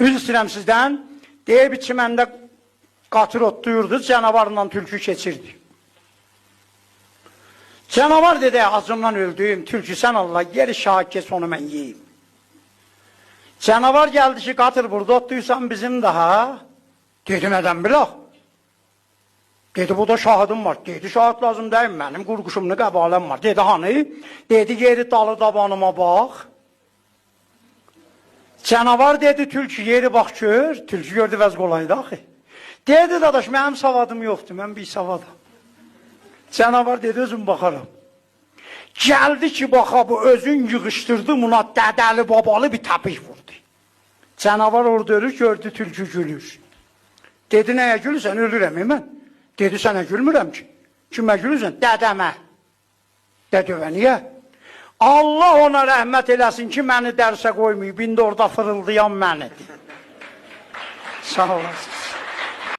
Üz istəyirəm sizdən, deyib içiməndə qatır otduyurdu, canavarla tülkü keçirdi. Canavar dedi, acımdan öldüyüm, tülkü sən Allah, geri şahit kes onu mən yiyeyim. Canavar geldi ki, qatır burada otduysan bizim daha. Dedi, nədən bilək? Dedi, bu da şahidim var. Dedi, şahid lazım deyim, mənim qurquşumlu qəbaləm var. Dedi, hani? Dedi, geri dalı dabanıma bax. Canavar dedi, tülkü yeri bax gör. Tülkü gördü vəz qolaydı axı. Dedi, dadaş, mənim savadım yoxdur, mən bir savadam. Canavar dedi, özüm baxaram. Geldi ki, baxa bu özün yığışdırdı, buna dədəli babalı bir təpik vurdu. Canavar orada ölür, gördü, tülkü gülür. Dedi, nəyə gülürsən, ölürəm mən. Dedi, sənə gülmürəm ki. Kimə gülürsən? Dədəmə. Dədəvə, niyə? Allah ona rəhmət eləsin ki, məni dərsə qoymayıb, indi orada fırıldayan mənidir. Sağ olasın.